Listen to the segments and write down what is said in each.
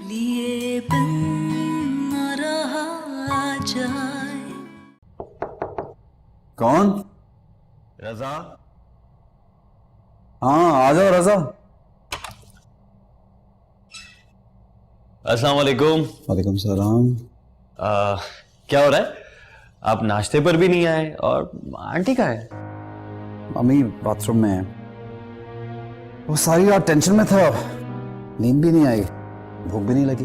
लिए बन न रहा जाए। कौन? रजा। हाँ आ जाओ रजा। अस्सलाम वालेकुम। वालेकुम सलाम। क्या हो रहा है? आप नाश्ते पर भी नहीं आए और आंटी कहाँ है? मम्मी बाथरूम में है। वो सारी रात टेंशन में था, नींद भी नहीं आई, भूख भी नहीं लगी।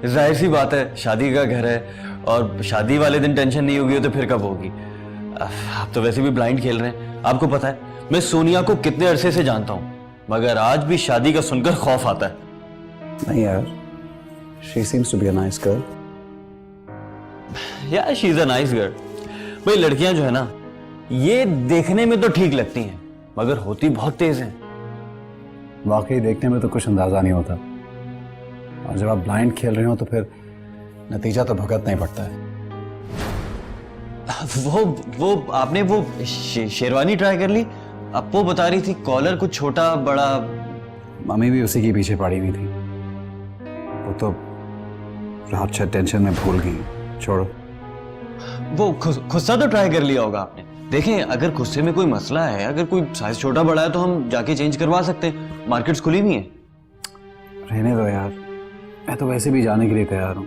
जाहिर सी बात है, शादी का घर है और शादी वाले दिन टेंशन नहीं होगी तो फिर कब होगी? आप तो वैसे भी ब्लाइंड खेल रहे हैं। आपको पता है मैं सोनिया को कितने अरसे से जानता हूं, मगर आज भी शादी का सुनकर खौफ आता है। नहीं यार, she seems to be a nice girl. यार she is a nice girl. भाई लड़कियां जो है ना, ये देखने में तो ठीक लगती हैं मगर होती बहुत तेज हैं। वाकई देखने में तो कुछ अंदाजा नहीं होता, और जब आप ब्लाइंड खेल रहे हो तो फिर नतीजा तो भुगतना ही पड़ता है। वो आपने वो शेरवानी ट्राई कर ली? अब वो बता रही थी कॉलर कुछ छोटा बड़ा। मम्मी भी उसी के पीछे पड़ी हुई थी, वो तो रात से टेंशन में भूल गई। छोड़ो। वो खुस्सा तो ट्राई कर लिया होगा आपने। देखें अगर खुस्से में कोई मसला है, अगर कोई साइज छोटा बड़ा है तो हम जाके चेंज करवा सकते हैं, मार्केट्स खुली हुई हैं। रहने दो यार, मैं तो वैसे भी जाने के लिए तैयार हूँ।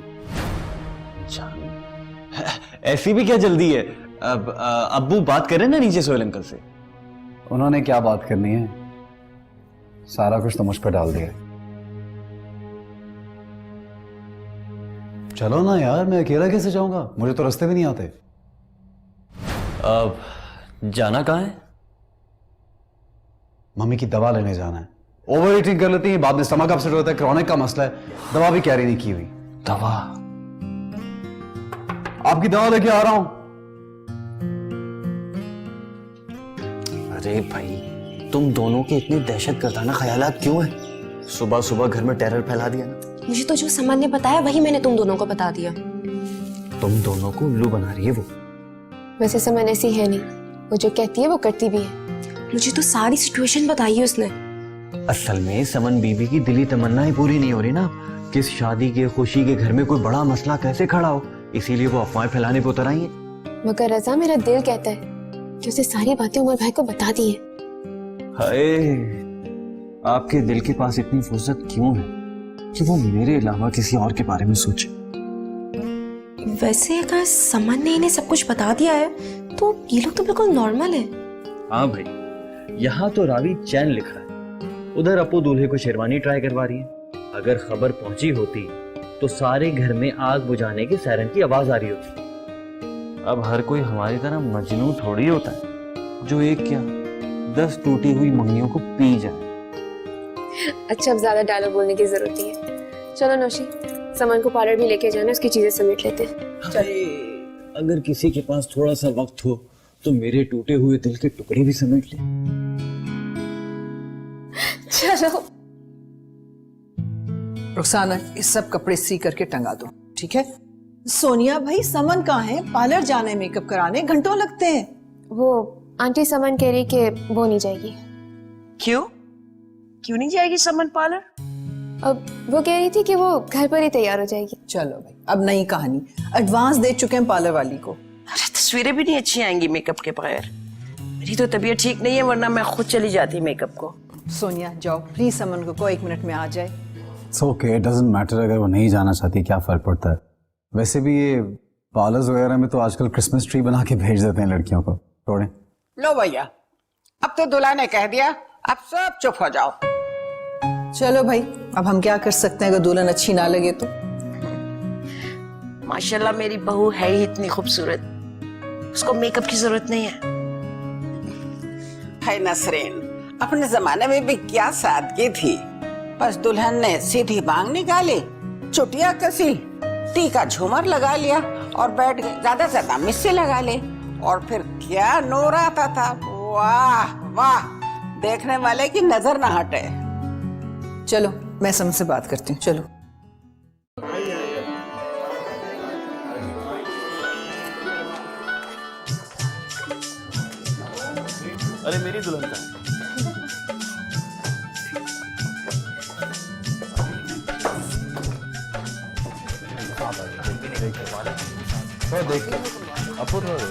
ऐसी भी क्या जल्दी है? अब अब्बू बात करें ना नीचे सोहेल अंकल से। उन्होंने क्या बात करनी है, सारा कुछ तो मुझ पर डाल दिया। चलो ना यार, मैं अकेला कैसे जाऊंगा, मुझे तो रास्ते भी नहीं आते। अब जाना कहाँ है? मम्मी की दवा लेने जाना है। ओवर ईटिंग कर लेती है, बाद में स्टमक अपसेट होता है, क्रॉनिक का मसला है, दवा भी कैरी नहीं की हुई। दवा? आपकी दवा लेके आ रहा हूं। अरे भाई, तुम दोनों के इतने दहशत गर्दाना ख्यालात क्यों हैं? सुबह सुबह घर में टेरर फैला दिया ना। मुझे तो जो सामान ने बताया वही मैंने तुम दोनों को बता दिया। तुम दोनों को उल्लू बना रही है वो। वैसे समन ऐसी है नहीं, वो जो कहती है वो करती भी है। मुझे तो सारी सिचुएशन बताई है उसने। असल में समन बीबी की दिली तमन्नाएं पूरी नहीं हो रही ना, कि इस शादी के खुशी के घर में कोई बड़ा मसला कैसे खड़ा हो, इसीलिए वो अफवाहें फैलाने पे उतर आई है। मगर रजा, मेरा दिल कहता है कि उसे सारी बातें उमर भाई को बता दी है। हाय, आपके दिल के पास इतनी फुर्सत क्यों है कि वो मेरे अलावा किसी और के बारे में सोचे? वैसे अगर समन ने इन्हें सब कुछ बता दिया है तो ये लोग तो बिल्कुल नॉर्मल है। हाँ भाई, यहाँ तो रावी चैन लिख रहा है, उधर अपू दूल्हे को शेरवानी ट्राई करवा रही है। अगर खबर पहुंची होती तो सारे घर में आग बुझाने की सायरन की आवाज आ रही होती। अब हर कोई हमारी तरह मजनू थोड़ी होता है जो एक क्या 10 टूटी हुई मंगियों को पी जाए। अच्छा, अब ज्यादा डायलॉग बोलने की जरूरत नहीं है। चलो नौशी, समन को पार्लर भी लेके जाना, उसकी चीजें समेट लेते हैं। चलो। अगर किसी के पास थोड़ा सा वक्त हो तो मेरे टूटे हुए दिल के टुकड़े भी समेट ले। चलो। रुखसाना, ये सब कपड़े सी करके टंगा दो, ठीक है? सोनिया भाई, समन कहाँ है? पार्लर जाने मेकअप कराने घंटों लगते हैं। वो आंटी समन कह रही कि वो नहीं जाएगी। क्यों? क्यों नहीं जाएगी समन पार्लर? अब वो कह रही थी कि वो घर पर ही तैयार हो जाएगी। चलो भाई, अब नई कहानी। एडवांस दे चुके हैं पार्लर वाली को। अरे तस्वीरें भी नहीं अच्छी आएंगी मेकअप के बगैर। मेरी तो तबीयत ठीक नहीं है, वरना मैं खुद चली जाती मेकअप को। सोनिया जाओ प्लीज, समन को 1 मिनट में आ जाए। It's okay, it doesn't matter अगर वो नहीं जाना चाहती, क्या फर्क पड़ता है। वैसे भी ये पार्लर्स वगैरह में तो आजकल क्रिसमस ट्री बना के भेज देते हैं लड़कियों को। तोड़े लो भैया, अब तो दूल्हा ने कह दिया, अब सब चुप हो जाओ। चलो भाई, अब हम क्या कर सकते हैं अगर दुल्हन अच्छी ना लगे तो। माशाल्लाह मेरी बहू है ही इतनी खूबसूरत, उसको मेकअप की जरूरत नहीं है। है नसरीन, अपने जमाने में भी क्या सादगी थी, बस दुल्हन ने सीधी मांग निकाली, चुटिया कसी, टीका झूमर लगा लिया और बैठ गई, ज्यादा से ज्यादा मिस्सी लगा ले, और फिर क्या नूर आता था। वाह वाह, देखने वाले की नजर ना हटे। चलो मैं समझ से बात करती हूँ, चलो। अरे मेरी दुल्हन का थोड़ा देख के अपू थोड़ा देख।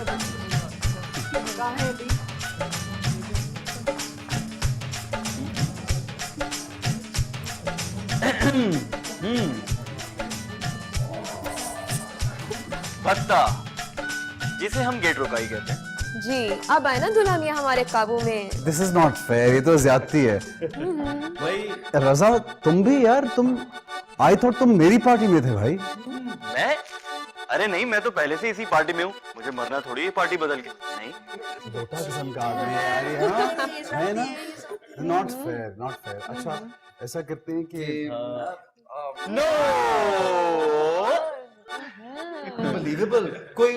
पत्ता, जिसे हम गेट रुकाई कहते हैं। जी अब आए ना दुल्हनिया हमारे काबू में। दिस इज नॉट फेयर, ये तो ज्यादती है। भाई रजा तुम भी यार, तुम आई थॉट तुम मेरी पार्टी में थे भाई। मैं? अरे नहीं, मैं तो पहले से इसी पार्टी में हूँ, मुझे मरना थोड़ी है पार्टी बदल के। नहीं, छोटा किस्म का आदमी है यार ये, हाँ? है ना? Not fair, not fair. अच्छा ऐसा करते हैं कि नो, अनबिलीवेबल, कोई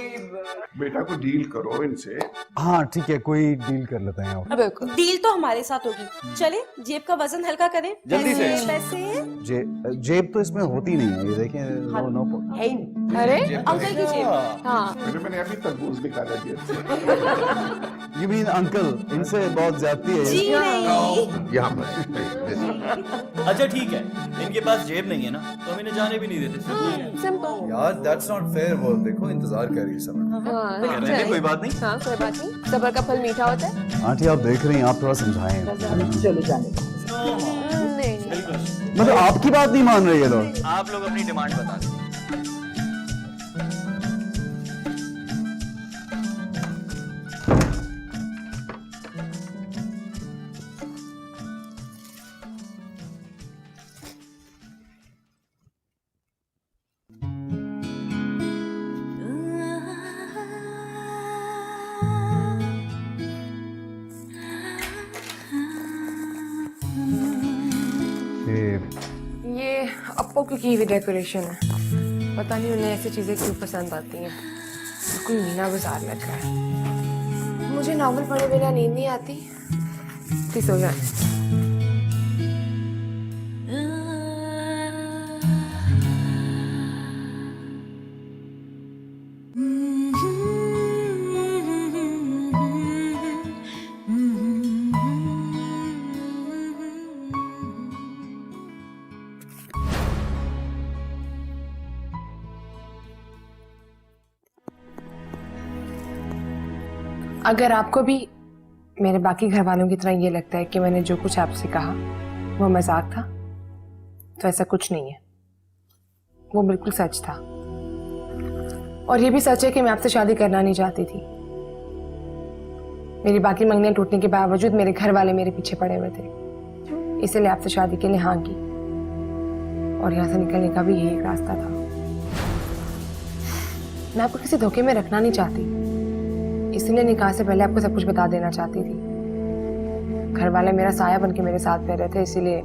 बेटा को डील करो इनसे। हाँ ठीक है, कोई डील कर लेते हैं। और बिल्कुल। डील तो हमारे साथ होगी। चले जेब का वजन हल्का करें। जल्दी से। पैसे जेब तो इसमें होती नहीं है, ये देखें। नो नो है ही नहीं। अरे अंकल की जेब। हाँ मैंने अभी तरबूज निकाला जेब से। यू मीन अंकल, इनसे बहुत ज्यादती है। जी नहीं। यहाँ पर अच्छा ठीक है, इनके पास जेब नहीं है ना, तो हम इन्हें जाने भी नहीं देते। सिंपल। यार दैट्स नॉट फेयर। वो देखो इंतजार कर रही है सब। हाँ कोई बात नहीं। हाँ कोई बात नहीं, सब्र का फल मीठा होता है। आंटी आप देख रही हैं, आप थोड़ा समझाएं। चलो जाने दो। नहीं मतलब आपकी बात नहीं मान रही है लोग। आप लोग अपनी डिमांड बता दें। ये अप्पो की हुई डेकोरेशन है, पता नहीं उन्हें ऐसी चीजें क्यों पसंद आती हैं। कोई मीना बाजार लग रहा है। मुझे नॉवल पढ़े बिना नींद नहीं आती, प्लीज सो जाए। अगर आपको भी मेरे बाकी घर वालों की तरह ये लगता है कि मैंने जो कुछ आपसे कहा वो मजाक था, तो ऐसा कुछ नहीं है, वो बिल्कुल सच था। और ये भी सच है कि मैं आपसे शादी करना नहीं चाहती थी। मेरी बाकी मंगनियां टूटने के बावजूद मेरे घर वाले मेरे पीछे पड़े हुए थे, इसलिए आपसे शादी के लिए हाँ की, और यहाँ से निकलने का भी यही एक रास्ता था। मैं आपको किसी धोखे में रखना नहीं चाहती, इसलिए निकाह से पहले आपको सब कुछ बता देना चाहती थी। घर वाले मेरा साया बन के मेरे साथ रह रहे थे, इसीलिए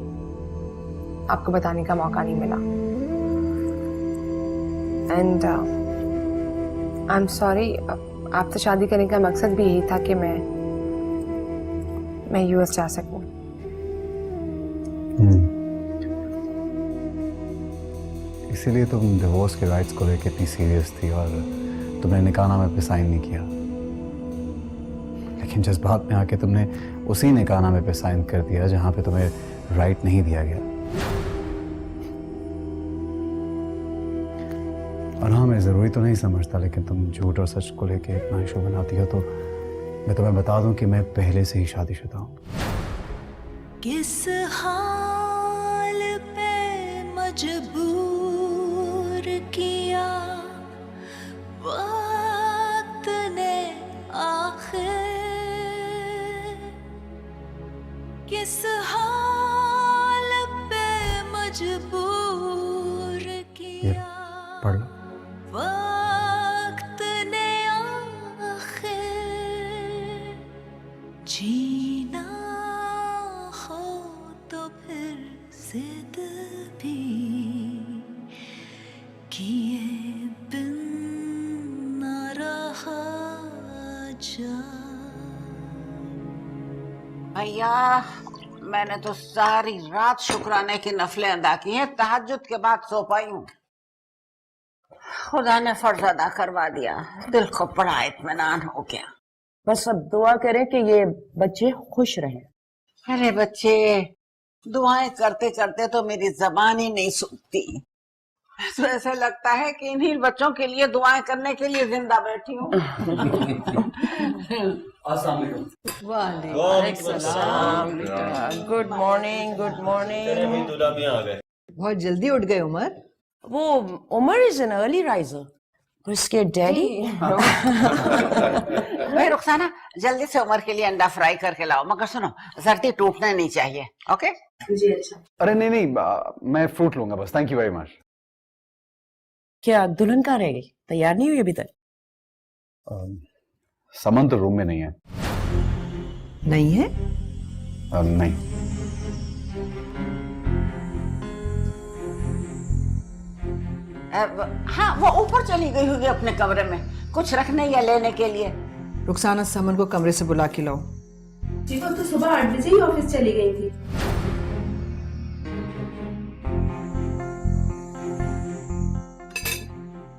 आपको बताने का मौका नहीं मिला। एंड आई एम सॉरी, आपसे शादी करने का मकसद भी यही था कि मैं यूएस जा सकूं। इसीलिए तुम डिवोर्स के राइट्स को लेकर इतनी सीरियस थी और तुमने निकाहनामे पे साइन नहीं किया। लेकिन जज्बात में आके तुमने उसी निकाहनामे पे साइन कर दिया जहां पे तुम्हें राइट नहीं दिया गया। और हाँ, मैं ज़रूरी तो नहीं समझता, लेकिन तुम झूठ और सच को लेके इतना इशू बनाती हो, तो मैं तुम्हें बता दूं कि मैं पहले से ही शादीशुदा हूँ। किस हाल पे मजबूर किया वक्त ने आखिर, किस हाल पे मजबूर किया पढ़ लो। वक्त ने आखिर, जीना हो तो फिर जिद भी किए बिन न रहा जा। भैया मैंने तो सारी रात शुक्राने की नफलें अदा की हैं, तहज्जुद के बाद सो पाई हूँ। खुदा ने फर्ज अदा करवा दिया, दिल को बड़ा इत्मीनान हो गया। बस अब दुआ करें कि ये बच्चे खुश रहें। अरे बच्चे, दुआएं करते करते तो मेरी जबान ही नहीं सूखती। तो ऐसा लगता है कि इन्हीं बच्चों के लिए दुआएं करने के लिए जिंदा बैठी हूँ। Good morning, good morning. बहुत जल्दी उठ गए उमर। वो Umar is an early riser, उसके डैडी भाई रुखसाना, जल्दी से उमर के लिए अंडा फ्राई करके लाओ, मगर सुनो जर्दी टूटना नहीं चाहिए। ओके जी अच्छा। अरे नहीं नहीं, मैं फ्रूट लूंगा बस, थैंक यू वेरी मच। क्या दुल्हन कहाँ रह गई? तैयार नहीं हुई अभी तक? समन तो रूम में नहीं है। नहीं है? नहीं। हाँ, वो ऊपर चली गई होगी अपने कमरे में कुछ रखने या लेने के लिए। रुखसाना, समन को कमरे से बुला के लाओ। जी वो तो सुबह 8 बजे ही ऑफिस चली गई थी।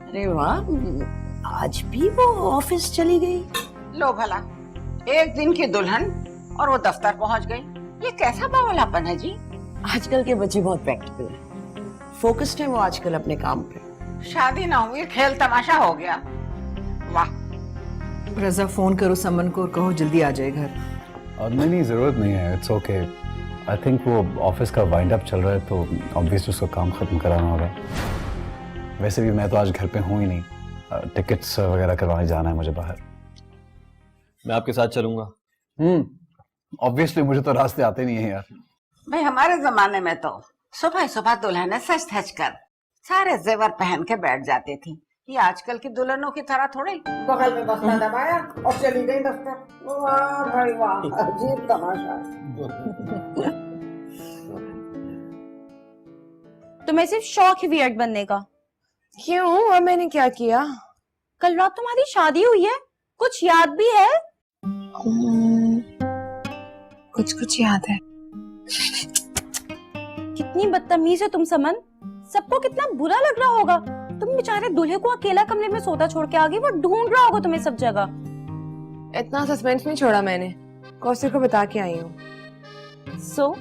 अरे वाह, आज भी वो ऑफिस चली गई? लो भला, एक दिन की दुल्हन और वो दफ्तर पहुंच गई, ये कैसा बावलापन है जी। आजकल के बच्चे बहुत प्रैक्टिकल हैं, फोकस्ड है वो आजकल अपने काम पे। शादी ना हुई, खेल तमाशा हो गया। वाह। रजा, फोन करो समन को और कहो जल्दी आ जाए घर। नहीं नहीं, जरूरत नहीं है, इट्स ओके। आई थिंक वो ऑफिस का वाइंड अप चल रहा है तो ऑब्वियसली उसको काम खत्म कराना होगा। वैसे भी मैं तो आज घर पे हूँ ही नहीं, टिकट्स वगैरह करवाने जाना है मुझे बाहर। मैं आपके साथ चलूंगा। ऑब्वियसली मुझे तो रास्ते आते नहीं है यार। भाई हमारे जमाने में तो सुबह सुबह दुल्हने सज धज कर सारे जेवर पहन के बैठ जाती थी। ये आजकल की दुल्हनों की तरह थोड़ी बगल में बसना दबाया और चली गई दफ्तर। वाह भाई वाह, अजीब तमाशा। तुम्हें सिर्फ शौक है वियर्ड बनने का। क्यों? अब मैंने क्या किया? कल रात तुम्हारी शादी हुई है, कुछ याद भी है? कुछ कुछ याद है। कितनी बदतमीज है तुम समन, सबको कितना बुरा लग रहा होगा। तुम बेचारे दूल्हे को अकेला कमरे में सोता छोड़ के आ गई, वो ढूंढ रहा होगा तुम्हें सब जगह। इतना सस्पेंस नहीं छोड़ा मैंने, कौसर को बता के आई हूँ। सो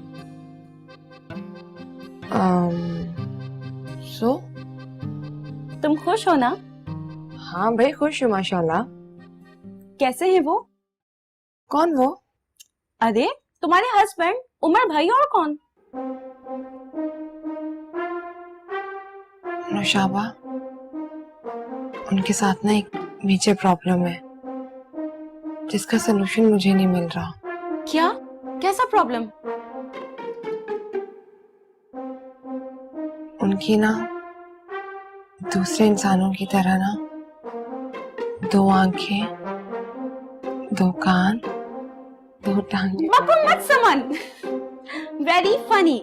तुम खुश हो ना? हाँ भाई खुश हूँ माशाल्लाह। कैसे है वो? कौन वो? अरे तुम्हारे हस्बैंड उमर भाई, और कौन? नौशाबा, उनके साथ ना एक मेजर प्रॉब्लम है जिसका सलूशन मुझे नहीं मिल रहा। क्या? कैसा प्रॉब्लम? उनकी ना दूसरे इंसानों की तरह ना 2 आंखें, 2 कान, 2 टांगे। बको मत समन, वेरी फनी।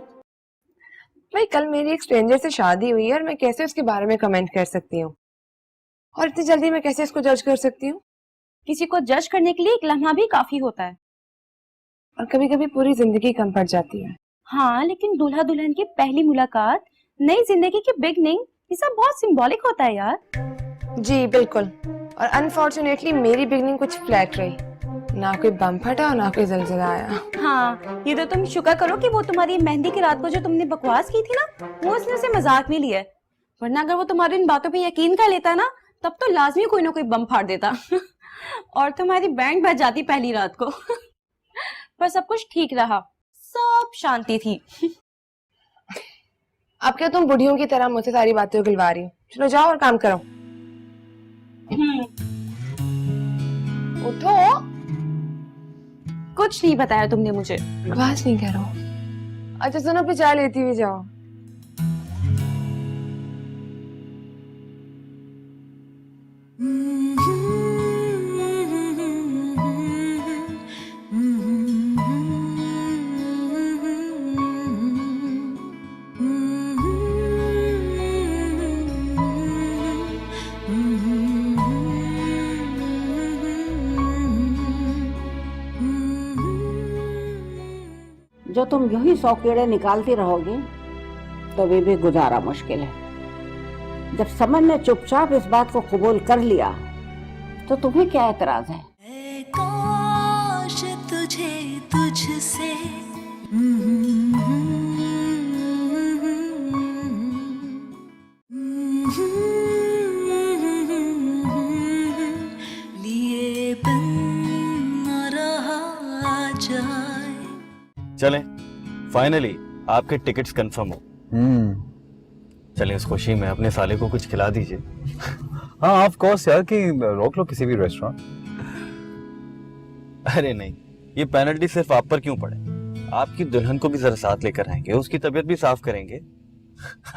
भाई कल मेरी एक स्ट्रेंजर से शादी हुई है और मैं कैसे उसके बारे में कमेंट कर सकती हूँ? और इतनी जल्दी मैं कैसे इसको जज कर सकती हूँ? किसी को जज करने के लिए एक लम्हा भी काफी होता है, और कभी कभी पूरी जिंदगी कम पड़ जाती है। हाँ, लेकिन दूल्हा दुल्हन की पहली मुलाकात, नई जिंदगी की बिगनिंग, ये सब बहुत सिंबॉलिक होता है यार। जी बिल्कुल। और अनफॉर्चुनेटली मेरी बिगनिंग कुछ फ्लैट रही, ना कोई बम फटा और ना कोई जलजला आया। हाँ, ये तो तुम शुक्र करो कि वो तुम्हारी मेहंदी की रात को जो तुमने बकवास की थी ना, वो उसने उसे मजाक में लिया है। वरना अगर वो तुम्हारी इन बातों पे यकीन कर लेता ना, तब तो लाजमी कोई ना कोई बम फाड़ देता और तुम्हारी बैंड बज जाती पहली रात को पर सब कुछ ठीक रहा, सब शांति थी। अब क्या तुम बुढ़ियों की तरह मुझसे सारी बातें उगलवा रही हो? चलो जाओ और काम करो। उठो। कुछ नहीं बताया तुमने मुझे। बस नहीं करो। अच्छा सुनो, फिर चाय लेती हुई जाओ। जो तुम यूं ही 100 कीड़े निकालती रहोगी तभी भी गुजारा मुश्किल है। जब समन ने चुपचाप इस बात को कबूल कर लिया तो तुम्हें क्या एतराज है? काश तुझे तुझसे चलें, फाइनली आपके टिकट्स कंफर्म हो। चलें, इस खुशी में अपने साले को कुछ खिला दीजिए। हाँ ऑफ कोर्स यार, कि रोक लो किसी भी रेस्टोरेंट। अरे नहीं, ये पेनल्टी सिर्फ आप पर क्यों पड़े? आपकी दुल्हन को भी जरा साथ लेकर आएंगे, उसकी तबीयत भी साफ करेंगे।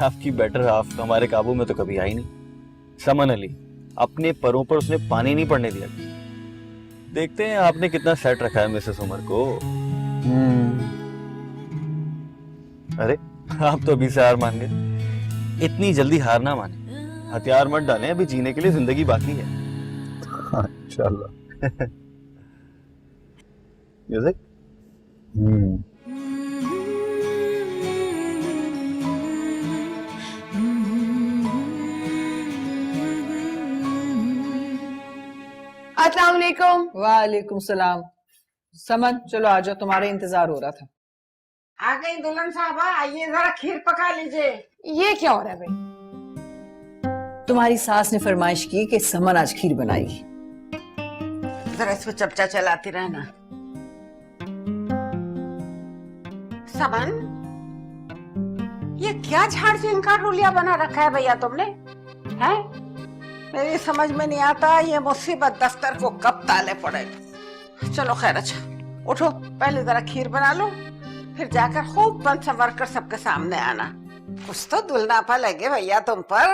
आपकी बेटर हाफ हमारे काबू में तो कभी आई नहीं। समन अली, अपने परों पर उसने पानी नहीं पड़ने दिया। देखते हैं आपने कितना सेट रखा है मिसेस उमर को। अरे आप तो अभी से हार मान गए। इतनी जल्दी हार ना माने, हथियार मत डालें, अभी जीने के लिए जिंदगी बाकी है। इंशाल्लाह। म्यूजिक। अस्सलाम वालेकुम। वालेकुम सलाम। समन चलो आ जाओ, तुम्हारा इंतजार हो रहा था। आ गई दुल्हन साहबा, आइए जरा खीर पका लीजिए। ये क्या हो रहा है भाई? तुम्हारी सास ने फरमाइश की कि समन आज खीर बनाएगी। जरा इसमें चमचा चलाती रहना। समन, ये क्या झाड़ झिंका रूलिया बना रखा है भैया तुमने? हैं? मेरी समझ में नहीं आता ये मुसीबत दफ्तर को कब ताले पड़े। चलो खैर, अच्छा उठो, पहले जरा खीर बना लो, फिर जाकर खूब बन संवर कर सबके सामने आना। कुछ तो दुल्हनापा लगे भैया तुम पर।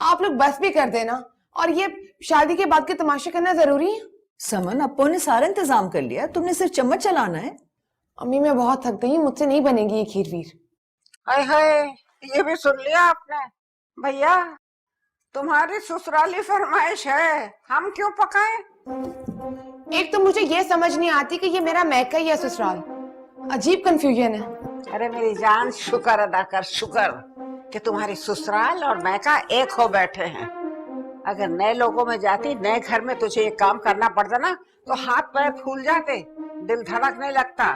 आप लोग बस भी कर देना, और ये शादी के बाद के तमाशे करना जरूरी है? समन, अप्पू ने सारा इंतजाम कर लिया, तुमने सिर्फ चम्मच चलाना है। अम्मी मैं बहुत थक गई हूँ, मुझसे नहीं बनेगी ये खीर वीर। हाय हाय, ये भी सुन लिया आपने? भैया तुम्हारी ससुराली फरमाइश है, हम क्यों पकाएं? एक तो मुझे ये समझ नहीं आती कि ये मेरा मैका या ससुराल। अजीब कंफ्यूजन है। अरे मेरी जान, शुक्र अदा कर, शुक्र कि तुम्हारी ससुराल और मैका एक हो बैठे हैं। अगर नए लोगों में जाती, नए घर में तुझे ये काम करना पड़ता ना, तो हाथ पैर फूल जाते, दिल धड़कने लगता।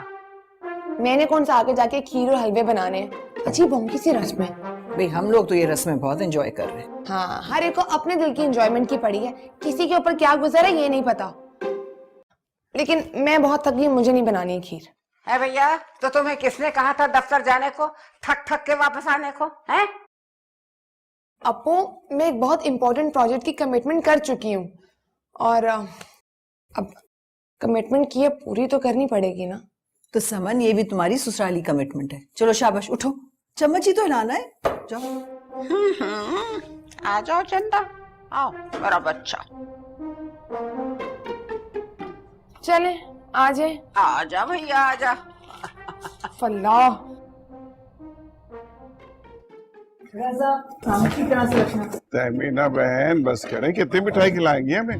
मैंने कौन सा आगे जाके खीर और हलवे बनाने हैं? अजीब भोंकी सी रस्म है। भाई हम लोग तो ये रस्में बहुत एंजॉय कर रहे हैं। हाँ, हर एक को अपने दिल की एंजॉयमेंट की पड़ी है, किसी के ऊपर क्या गुजरा है ये नहीं पता। लेकिन मैं बहुत थक गई, मुझे नहीं बनानी है खीर। है भैया, तो तुम्हें किसने कहा था दफ्तर जाने को, थक थक के वापस आने को? हैं? अपू, मैं एक बहुत इंपॉर्टेंट प्रोजेक्ट की कमिटमेंट कर चुकी हूँ, और अब कमिटमेंट की है, पूरी तो करनी पड़ेगी ना। तो समन, ये भी तुम्हारी ससुराली कमिटमेंट है। चलो शाबाश, उठो, चम्मच ही तो हिलाना है। जाओ। आ जाओ चंदा, आओ मेरा बच्चा। चले आ जाए। आ जा भैया, आ जा। फल्लाह, तहमीना बहन बस करें, कितनी मिठाई खिलाएंगी हमें?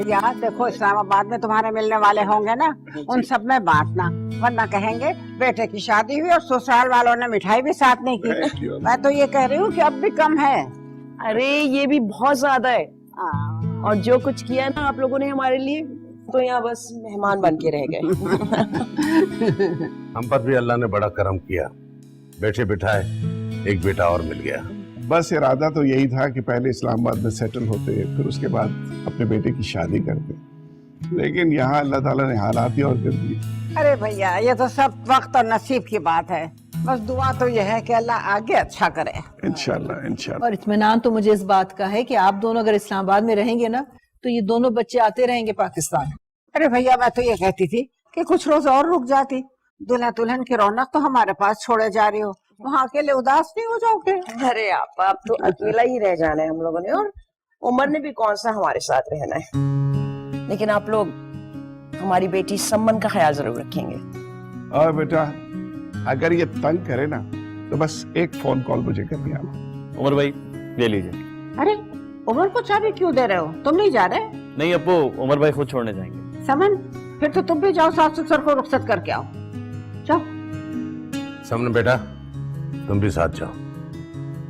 यार देखो, इस्लामाबाद में तुम्हारे मिलने वाले होंगे ना, उन सब में बांटना, वरना कहेंगे बेटे की शादी हुई और ससुराल वालों ने मिठाई भी साथ नहीं की। मैं तो ये कह रही हूँ कि अब भी कम है। अरे ये भी बहुत ज्यादा है, और जो कुछ किया ना आप लोगों ने हमारे लिए, तो यहाँ बस मेहमान बन के रह गए। हम पर भी अल्लाह ने बड़ा करम किया, बैठे बिठाए एक बेटा और मिल गया। बस इरादा तो यही था कि पहले इस्लामाबाद में सेटल होते, फिर उसके बाद अपने बेटे की शादी करते, लेकिन यहाँ अल्लाह ताला ने हालात ही और कर दिए। अरे भैया, ये तो सब वक्त और नसीब की बात है। बस दुआ तो यह है कि अल्लाह आगे अच्छा करे। इंशाल्लाह इंशाल्लाह। और इत्मीनान तो मुझे इस बात का है कि आप दोनों अगर इस्लामाबाद में रहेंगे ना, तो ये दोनों बच्चे आते रहेंगे पाकिस्तान। अरे भैया, मैं तो ये कहती थी कि कुछ रोज और रुक जाती। दुल्हा दुल्हन की रौनक तो हमारे पास छोड़े जा रही हो, वहाँ अकेले उदास नहीं हो जाओगे? अरे आप तो अकेला ही रह जाना है हम लोगों ने, और उमर ने भी कौन सा हमारे साथ रहना है। लेकिन आप लोग हमारी बेटी सम्मन का ख्याल जरूर रखेंगे। और बेटा, अगर ये तंग करे ना, तो बस एक फोन कॉल मुझे कर दिया। उमर भाई ले लीजिए। अरे उमर को चाबी क्यों दे रहे हो? तुम नहीं जा रहे? नहीं अप्पू, उमर भाई खुद छोड़ने जाएंगे। समन, फिर तो तुम भी जाओ, सास ससुर को रुखसत करके आओ। जाओ। समन बेटा, तुम भी साथ जाओ।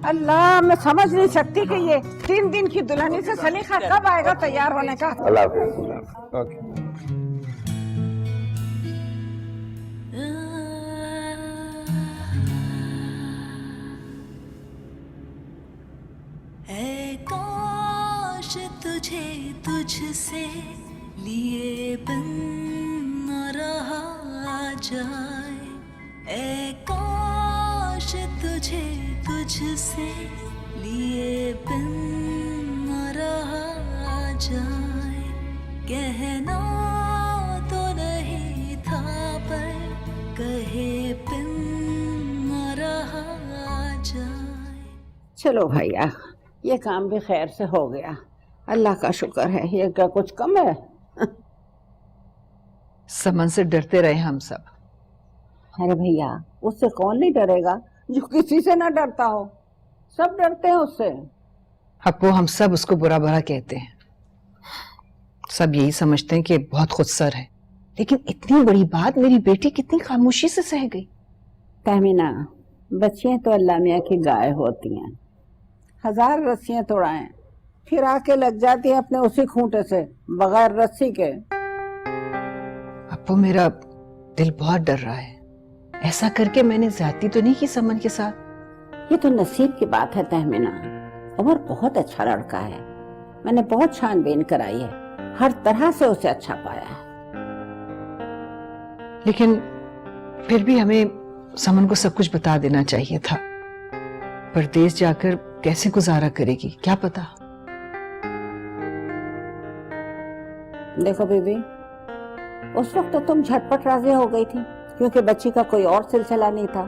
अल्लाह, मैं समझ नहीं सकती कि ये 3 दिन की दुल्हनी से सलीका कब आएगा तैयार होने का। अल्लाह हाफिज़। ओके। ऐ काश तुझे तुझसे लिए बिन न रहा जाए, ए काश तुझे तुझसे लिए बिन न रहा जाए, कहना तो नहीं था पर कहे बिन न रहा जाए। चलो भैया, ये काम भी खैर से हो गया, अल्लाह का शुक्र है। ये क्या कुछ कम है? समन से डरते रहे हम सब। अरे भैया, उससे कौन नहीं डरेगा जो किसी से ना डरता हो। सब डरते हैं उससे। अपो, हम सब उसको बुरा भला कहते हैं, सब यही समझते हैं कि बहुत खुदसर है, लेकिन इतनी बड़ी बात मेरी बेटी कितनी खामोशी से सह गई। तहमीना, बच्चियां तो अल्लाह मियाँ की गाय होती हैं। 1000 रस्सियां तोड़ाएं, फिर आके लग जाती है अपने उसी खूंटे से बगैर रस्सी के। अपो, मेरा दिल बहुत डर रहा है। ऐसा करके मैंने ज्यादती तो नहीं की समन के साथ। ये तो नसीब की बात है तहमीना। उमर बहुत अच्छा लड़का है, मैंने बहुत छानबीन कराई है, हर तरह से उसे अच्छा पाया है। लेकिन फिर भी हमें समन को सब कुछ बता देना चाहिए था। परदेश जाकर कैसे गुजारा करेगी क्या पता। देखो बीबी, उस वक्त तो तुम झटपट राजी हो गई थी क्योंकि बच्ची का कोई और सिलसिला नहीं था।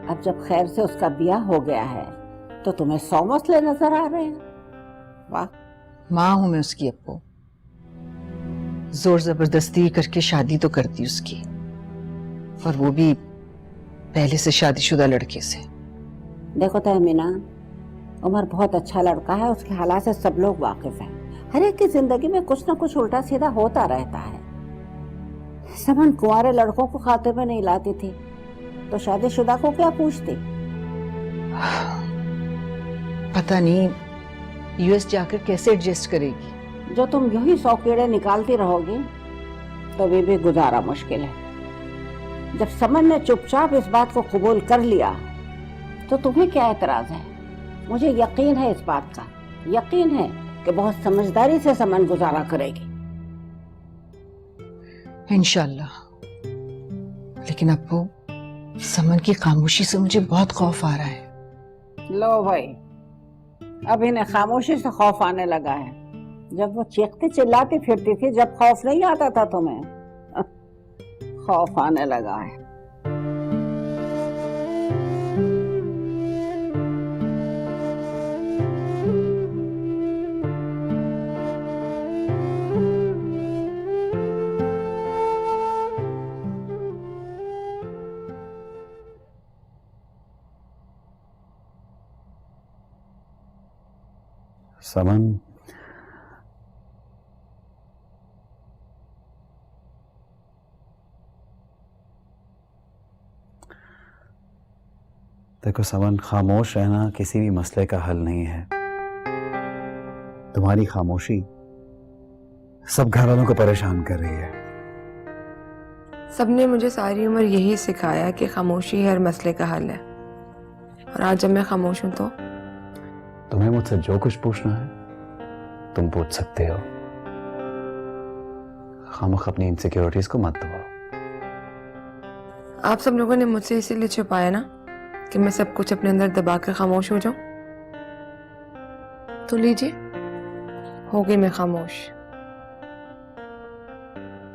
अब जब खैर से उसका ब्याह हो गया है तो तुम्हें 100 मसले नजर आ रहे हैं। वाह, माँ हूं मैं उसकी अपो, जोर जबरदस्ती करके शादी तो कर दी उसकी, और वो भी पहले से शादीशुदा लड़के से। देखो तहमीना, उमर बहुत अच्छा लड़का है, उसके हालात से सब लोग वाकिफ हैं। हर एक की जिंदगी में कुछ ना कुछ उल्टा सीधा होता रहता है। समन कुंवारे लड़कों को खाते में नहीं लाती थी तो शादीशुदा को क्या पूछती? पता नहीं यूएस जाकर कैसे एडजस्ट करेगी। जो तुम यूं ही 100 कीड़े निकालती रहोगी तो भी गुजारा मुश्किल है। जब समन ने चुपचाप इस बात को कबूल कर लिया तो तुम्हें क्या एतराज है? मुझे यकीन है, इस बात का यकीन है कि बहुत समझदारी से समन गुजारा करेगी। इंशाल्लाह। लेकिन अब्बू, समन की खामोशी से मुझे बहुत खौफ आ रहा है। लो भाई, अब इन्हें खामोशी से खौफ आने लगा है। जब वो चीखती चिल्लाती फिरती थी, जब खौफ नहीं आता था तुम्हें, खौफ आने लगा है। समन, देखो समन, खामोश रहना किसी भी मसले का हल नहीं है। तुम्हारी खामोशी सब घर वालों को परेशान कर रही है। सबने मुझे सारी उम्र यही सिखाया कि खामोशी हर मसले का हल है, और आज जब मैं खामोश हूं तो तुम्हें मुझसे जो कुछ पूछना है तुम पूछ सकते हो। खामख अपनी इनसिक्योरिटीज को मत दबाओ। आप सब लोगों ने मुझसे इसीलिए छुपाया ना कि मैं सब कुछ अपने अंदर दबाकर खामोश हो जाऊं। तो लीजिए, हो गई मैं खामोश।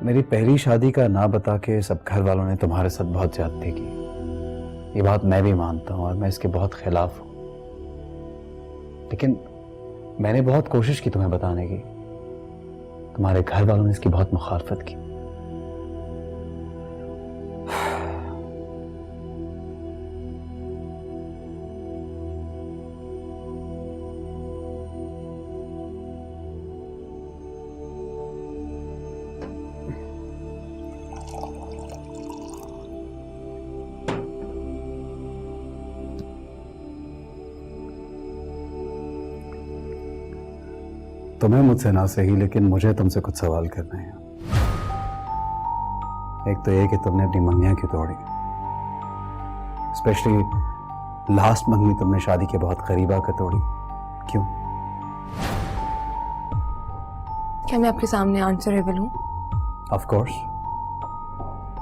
मेरी पहली शादी का ना बता के सब घर वालों ने तुम्हारे साथ बहुत ज्यादती की। ये बात मैं भी मानता हूं और मैं इसके बहुत खिलाफ हूं, लेकिन मैंने बहुत कोशिश की तुम्हें बताने की। तुम्हारे घर वालों ने इसकी बहुत मुखालफत की। तुम्हें मुझसे ना सही, लेकिन मुझे तुमसे कुछ सवाल करने हैं। एक तो ये कि तुमने अपनी मंगियां क्यों तोड़ी, स्पेशली लास्ट मंथ में तुमने शादी के बहुत करीब आकर तोड़ी, क्यों? क्या मैं आपके सामने आंसरेबल हूँ? ऑफ कोर्स,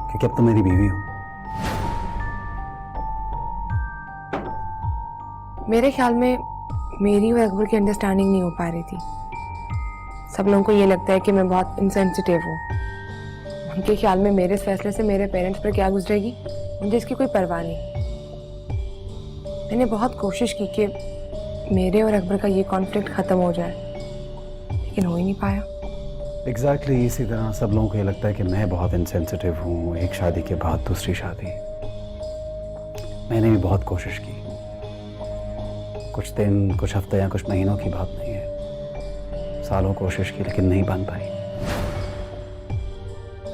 क्योंकि अब तुम मेरी बीवी हो। मेरे ख्याल में मेरी और अकबर की अंडरस्टैंडिंग नहीं हो पा रही थी। सब लोगों को ये लगता है कि मैं बहुत इनसेंसिटिव हूँ। उनके ख्याल में मेरे इस फैसले से मेरे पेरेंट्स पर क्या गुजरेगी मुझे इसकी कोई परवाह नहीं। मैंने बहुत कोशिश की कि मेरे और अकबर का ये कॉन्फ्लिक्ट खत्म हो जाए, लेकिन हो ही नहीं पाया। एग्जैक्टली इसी तरह सब लोगों को ये लगता है कि मैं बहुत इनसेंसिटिव हूँ। एक शादी के बाद दूसरी शादी। मैंने भी बहुत कोशिश की, कुछ दिन, कुछ हफ्ते या कुछ महीनों की बात नहीं है, सालों कोशिश की लेकिन नहीं बन पाई।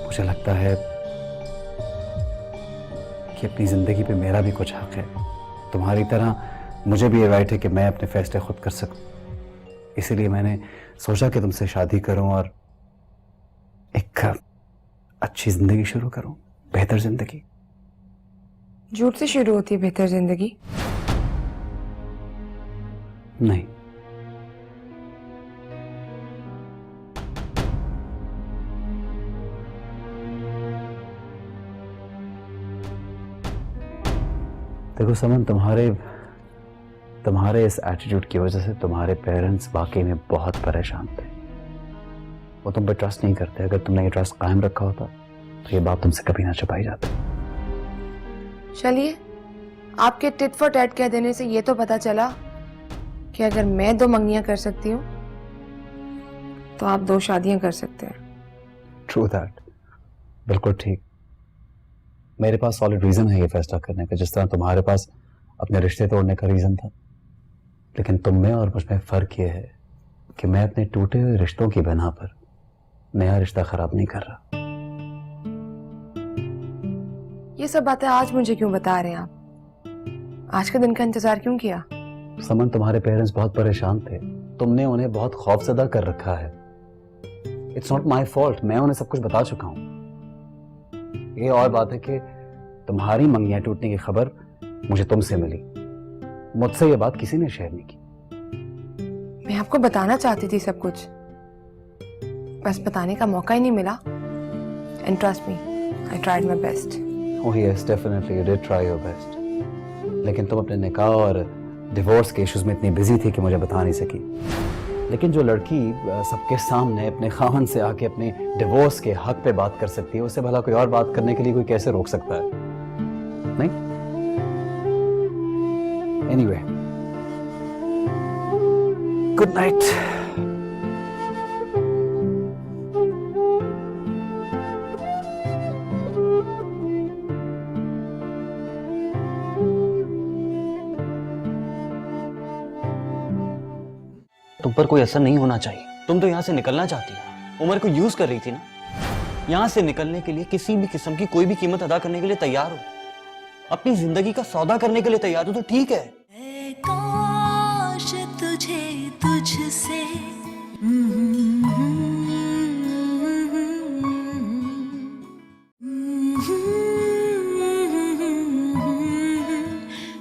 मुझे लगता है कि अपनी जिंदगी पे मेरा भी कुछ हक है। तुम्हारी तरह मुझे भी ये राइट है कि मैं अपने फैसले खुद कर सकूं। इसीलिए मैंने सोचा कि तुमसे शादी करूं और एक अच्छी जिंदगी शुरू करूं, बेहतर जिंदगी। झूठ से शुरू होती है बेहतर जिंदगी? नहीं, देखो समन, तुम्हारे इस एटीट्यूड की वजह से तुम्हारे पेरेंट्स वाकई में बहुत परेशान थे। वो तुम पे ट्रस्ट नहीं करते। अगर तुमने ये ट्रस्ट कायम रखा होता तो ये बात तुमसे कभी ना छुपाई जाती। चलिए, आपके टिट फॉर टैट कह देने से ये तो पता चला कि अगर मैं 2 मंगियां कर सकती हूँ तो आप 2 शादियां कर सकते हैं। ट्रू दैट, बिल्कुल ठीक। मेरे पास सॉलिड रीजन है ये फैसला करने का, जिस तरह तुम्हारे पास अपने रिश्ते तोड़ने का रीजन था। लेकिन तुम में और मुझ में फर्क ये है कि मैं अपने टूटे हुए रिश्तों की बिना पर नया रिश्ता खराब नहीं कर रहा। ये सब बातें आज मुझे क्यों बता रहे हैं आप? आज के दिन का इंतजार क्यों किया? समन, तुम्हारे पेरेंट्स बहुत परेशान थे। तुमने उन्हें बहुत खौफजदा कर रखा है। इट्स नॉट माई फॉल्ट, मैं उन्हें सब कुछ बता चुका हूं। ये और बात है कि तुम्हारी मंगियां टूटने की खबर मुझे तुमसे मिली। मुझसे ये बात किसी ने शेयर नहीं की। मैं आपको बताना चाहती थी सब कुछ, बस बताने का मौका ही नहीं मिला। And trust me, I tried my best. Oh yes, definitely you did try your best. लेकिन तुम अपने निकाह और डिवोर्स के इश्यूज में इतनी बिजी थी कि मुझे बता नहीं सकी। लेकिन जो लड़की सबके सामने अपने खामन से आके अपने डिवोर्स के हक पे बात कर सकती है, उससे भला कोई और बात करने के लिए कोई कैसे रोक सकता है? नहीं? Anyway, good night. तुम पर कोई असर नहीं होना चाहिए। तुम तो यहाँ से निकलना चाहती हो, उमर को यूज कर रही थी ना। यहाँ से निकलने के लिए किसी भी किस्म की कोई भी कीमत अदा करने के लिए तैयार हो, अपनी जिंदगी का सौदा करने के लिए तैयार हो तो ठीक है। ऐ काश तुझे तुझसे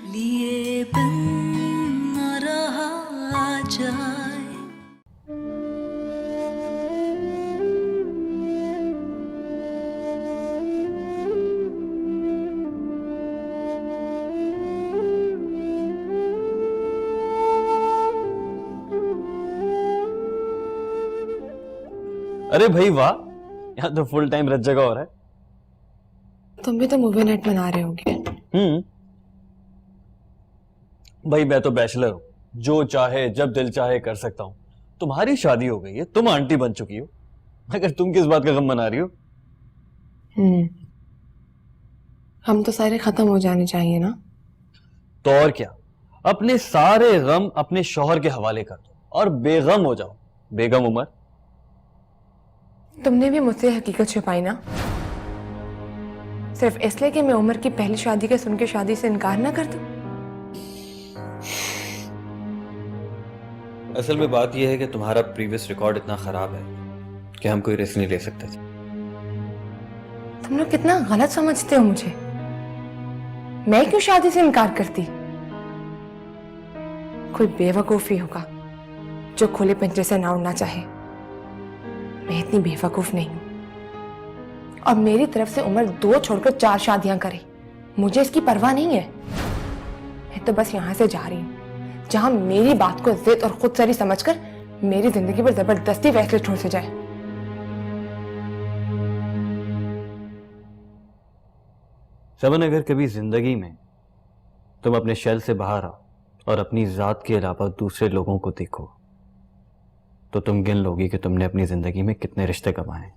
लिए बिन न रहा जाए। अरे भाई वाह, यहाँ तो फुल टाइम रत जगह हो रहा है। तुम भी तो मूवी नाइट बना रहे होगे। भाई मैं तो बैचलर हूँ, जो चाहे जब दिल चाहे कर सकता हूँ। तुम्हारी शादी हो गई है, तुम आंटी बन चुकी हो, मगर तुम किस बात का गम मना रही हो? हम तो सारे खत्म हो जाने चाहिए ना। तो और क्या, अपने सारे गम अपने शौहर के हवाले कर दो और बेगम हो जाओ। बेगम उमर, तुमने भी मुझसे हकीकत छुपाई ना, सिर्फ इसलिए कि मैं उमर की पहली शादी के सुन के शादी से इनकार ना कर दूं। असल में बात यह है कि तुम्हारा प्रीवियस रिकॉर्ड इतना खराब है कि हम कोई रिस्क नहीं ले सकते थे। तुम लोग कितना गलत समझते हो मुझे। मैं क्यों शादी से इनकार करती? कोई बेवकूफी होगा जो खुले पिंजरे से ना उड़ना चाहे। मैं इतनी बेवकूफ नहीं हूं। और मेरी तरफ से उमर 2 छोड़कर 4 शादियां करे। मुझे इसकी परवाह नहीं है। मैं तो बस यहाँ से जा रही हूँ जहां मेरी बात को जिद और खुदसरी समझकर मेरी जिंदगी पर जबरदस्ती फैसले छोड़ से जाए। समन, अगर कभी जिंदगी में तुम अपने शेल से बाहर आओ और अपनी जात के अलावा दूसरे लोगों को देखो तो तुम गिन लोगी कि तुमने अपनी जिंदगी में कितने रिश्ते कमाए।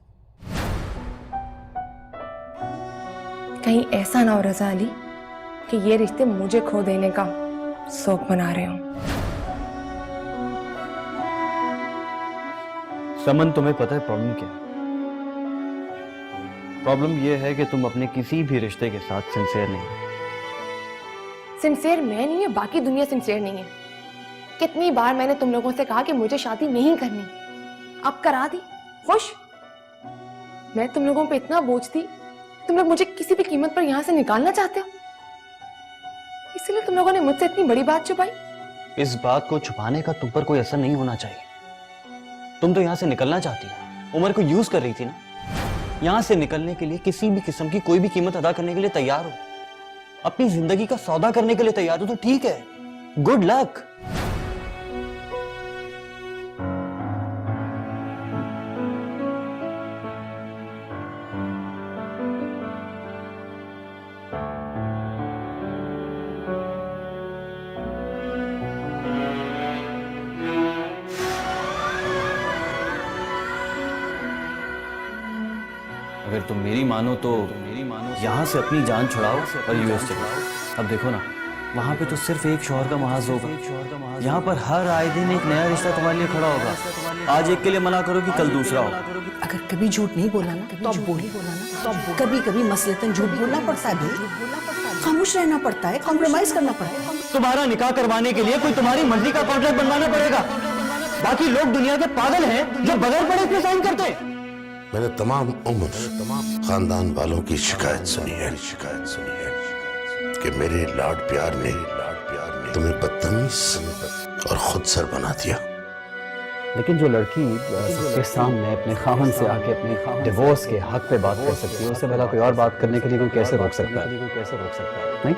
कहीं ऐसा ना हो रज़ा अली कि ये रिश्ते मुझे खो देने का शौक मना रहे हो। समन, तुम्हें पता है प्रॉब्लम क्या है? प्रॉब्लम यह है कि तुम अपने किसी भी रिश्ते के साथ सिंसियर नहीं हो। सिंसियर मैं नहीं है, बाकी दुनिया सिंसियर नहीं है। कितनी बार मैंने तुम लोगों से कहा कि मुझे शादी नहीं करनी, अब करा दी, खुश। मैं तुम लोगों पे इतना बोझ थी, तुम लोग मुझे किसी भी कीमत पर यहाँ से निकालना चाहते हो, इसलिए तुम लोगों ने मुझसे इतनी बड़ी बात छुपाई। इस बात को छुपाने का तुम पर कोई असर नहीं होना चाहिए। तुम तो यहाँ से निकलना चाहती हो, उमर को यूज कर रही थी ना। यहाँ से निकलने के लिए किसी भी किस्म की कोई भी कीमत अदा करने के लिए तैयार हो, अपनी जिंदगी का सौदा करने के लिए तैयार हो तो ठीक है, गुड लक। अगर तुम मेरी मानो तो यहाँ से अपनी जान छुड़ाओ और यूएस चले जाओ। अब देखो ना, वहाँ पे तो सिर्फ एक शौहर का महाज होगा, यहाँ पर हर आए दिन एक नया रिश्ता तुम्हारे लिए खड़ा होगा। आज एक के लिए मना करो कि कल दूसरा हो। अगर कभी झूठ नहीं बोला ना तो अब बोली, कभी कभी मसलतन झूठ बोलना पड़ता है भाई, खामोश रहना पड़ता है, कॉम्प्रोमाइज करना पड़ता है। तुम्हारा निकाह करवाने के लिए कोई तुम्हारी मर्जी का कॉन्ट्रैक्ट बनवाना पड़ेगा। बाकी लोग दुनिया के पागल हैं जो बगैर पढ़े इसमें साइन करते हैं। मैंने तमाम उम्र खानदान वालों की शिकायत सुनी है कि मेरे लाड प्यार ने तुम्हें बदतमीज और खुदसर बना दिया। लेकिन जो लड़की सबके सामने अपने खामन से आके अपने डिवोर्स के हक पे बात कर सकती है, उससे भला कोई और बात करने के लिए कोई कैसे रोक सकता है? नहीं?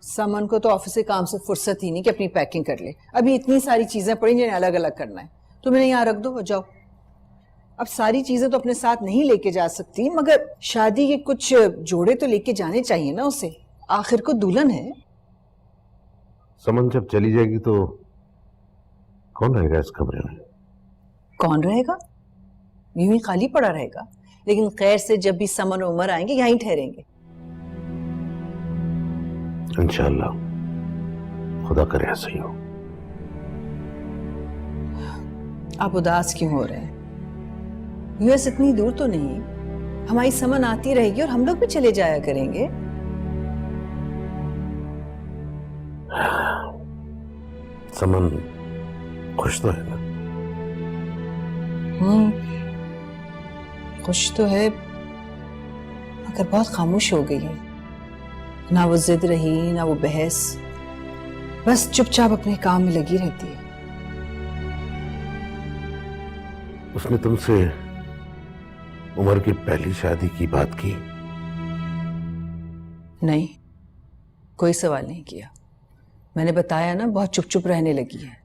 समन को तो ऑफिस के काम से फुर्सत ही नहीं कि अपनी पैकिंग कर ले। अभी इतनी सारी चीजें पड़ी जिन्हें अलग अलग करना है, तुम इन्हें यहाँ रख दो और जाओ। अब सारी चीजें तो अपने साथ नहीं लेके जा सकती, मगर शादी के कुछ जोड़े तो लेके जाने चाहिए ना उसे, आखिर को दुल्हन है। समन जब चली जाएगी तो कौन रहेगा इस कमरे में? कौन रहेगा? यूं ही खाली पड़ा रहेगा। लेकिन खैर से जब भी समन और उमर आएंगे यहीं ठहरेंगे। इंशाअल्लाह, खुदा करे ऐसा ही हो। आप उदास क्यों हो रहे हैं? यूएस इतनी दूर तो नहीं, हमारी समन आती रहेगी और हम लोग भी चले जाया करेंगे। समन खुश तो है ना? खुश तो है, मगर बहुत खामोश हो गई है। ना वो जिद रही, ना वो बहस, बस चुपचाप अपने काम में लगी रहती है। उसने तुमसे उमर की पहली शादी की बात की? नहीं, कोई सवाल नहीं किया। मैंने बताया ना, बहुत चुप चुप रहने लगी है,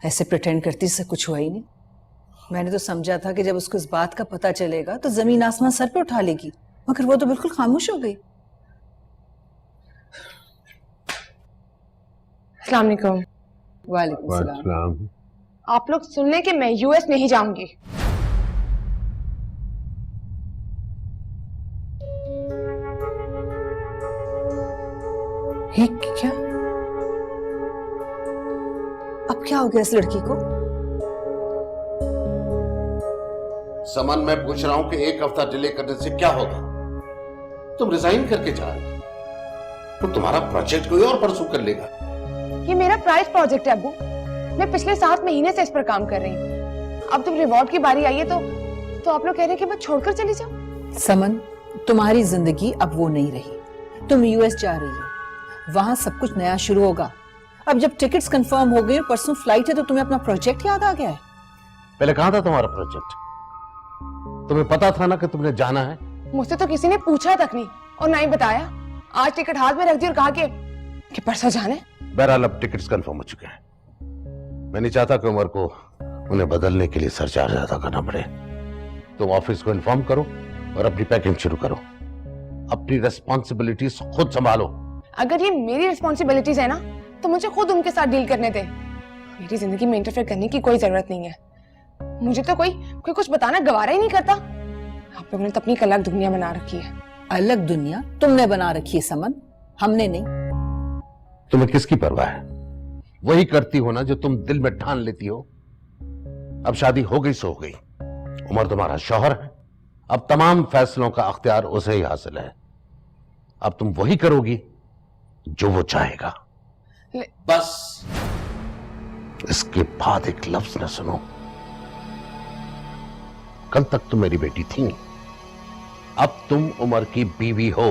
ऐसे प्रिटेंड करती से कुछ हुआ ही नहीं। मैंने तो समझा था कि जब उसको इस बात का पता चलेगा तो जमीन आसमान सर पे उठा लेगी, मगर वो तो बिल्कुल खामोश हो गई। अस्सलाम वालेकुम। वालेकुम सलाम। आप लोग सुन लें कि मैं यूएस नहीं जाऊंगी। क्या? अब क्या हो गया इस लड़की को? समन, मैं पूछ रहा हूं कि एक हफ्ता डिले करने से क्या होगा? तुम रिजाइन करके जा रहे हो, तो तुम्हारा प्रोजेक्ट कोई और परसू कर लेगा। ये मेरा प्राइज प्रोजेक्ट है अब्बू, मैं पिछले 7 महीने से इस पर काम कर रही हूँ। अब जब रिवॉर्ड की बारी आई है तो आप लोग कह रहे हैं कि मैं छोड़कर चली जाऊं। समन, तुम्हारी जिंदगी अब वो नहीं रही। तुम यूएस जा रही हो, वहां सब कुछ नया शुरू होगा। अब जब टिकट्स कंफर्म हो गए, परसों फ्लाइट है, तो तुम्हें अपना प्रोजेक्ट याद आ गया है? पहले कहां था तुम्हारा प्रोजेक्ट? तुम्हें पता था ना कि तुमने जाना है? मुझसे तो किसी ने पूछा तक नहीं और ना ही बताया। आज टिकट हाथ में रख दी और कहा कि परसों जाने। बहरहाल अब टिकट्स कंफर्म हो चुके हैं। मैं नहीं चाहता कि उमर को उन्हें बदलने के लिए सरचार्ज ज्यादा करना पड़े। तुम ऑफिस को इन्फॉर्म करो और अपनी पैकिंग शुरू करो। अपनी रिस्पॉन्सिबिलिटीज खुद संभालो। अगर ये मेरी रिस्पॉन्सिबिलिटीज है ना, तो मुझे खुद उनके साथ डील करने दे। मेरी जिंदगी में इंटरफेयर करने की कोई जरूरत नहीं है। मुझे तो कोई कुछ बताना गवारा ही नहीं करता। आप लोगों ने तो अपनी एक अलग दुनिया बना रखी है। अलग दुनिया तुमने बना रखी है समन, हमने नहीं। तुम्हें किसकी परवाह है? वही करती हो ना जो तुम दिल में ठान लेती हो। अब शादी हो गई सो हो गई। उमर तुम्हारा शौहर है। अब तमाम फैसलों का अख्तियार उसे ही हासिल है। अब तुम वही करोगी जो वो चाहेगा। बस इसके बाद एक लफ्ज न सुनो। कल तक तुम मेरी बेटी थी, अब तुम उमर की बीवी हो।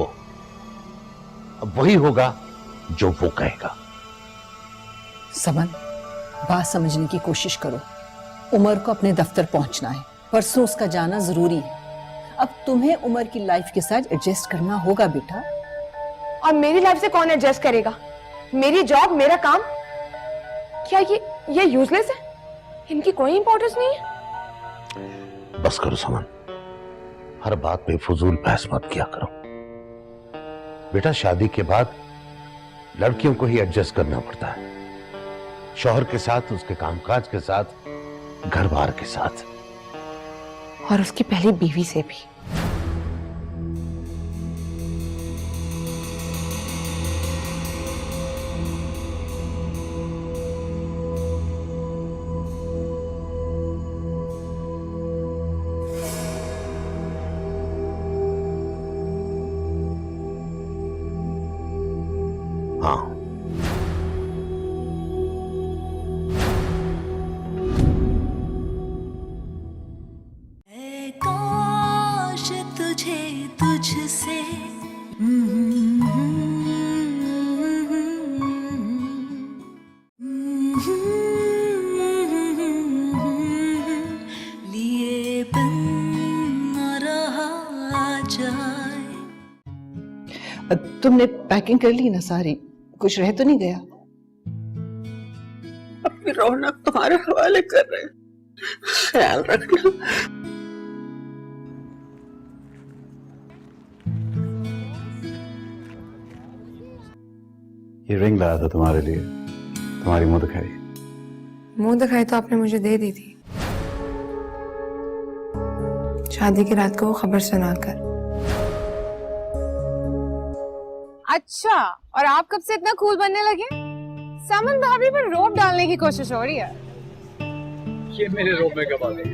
अब वही होगा जो वो कहेगा। समन, बात समझने की कोशिश करो। उमर को अपने दफ्तर पहुंचना है, परसों उसका जाना जरूरी है। अब तुम्हें उमर की लाइफ के साथ एडजस्ट करना होगा बेटा। और मेरी लाइफ से कौन एडजस्ट करेगा? मेरी जॉब, मेरा काम, क्या ये यूजलेस है? इनकी कोई इंपॉर्टेंस नहीं है? बस करो समन, हर बात पे फजूल बहस मत किया करो। बेटा, शादी के बाद लड़कियों को ही एडजस्ट करना पड़ता है, शौहर के साथ, उसके कामकाज के साथ, घर बार के साथ, और उसकी पहली बीवी से भी। हाँ, काश तुझे तुझसे लिए बिन न रहा जाए। तुमने पैकिंग कर ली ना सारी? कुछ रह तो नहीं गया? अपनी रौनक तुम्हारे हवाले कर रहे हैं, ख्याल रखना। ये रिंग लाया था तुम्हारे लिए, तुम्हारी मुंह दिखाई। मुंह दिखाई तो आपने मुझे दे दी थी शादी की रात को वो खबर सुनाकर। अच्छा, और आप कब से इतना कूल बनने लगे? समन भाभी पर रोब डालने की कोशिश हो रही है। ये मेरे रोब में कब आ गई?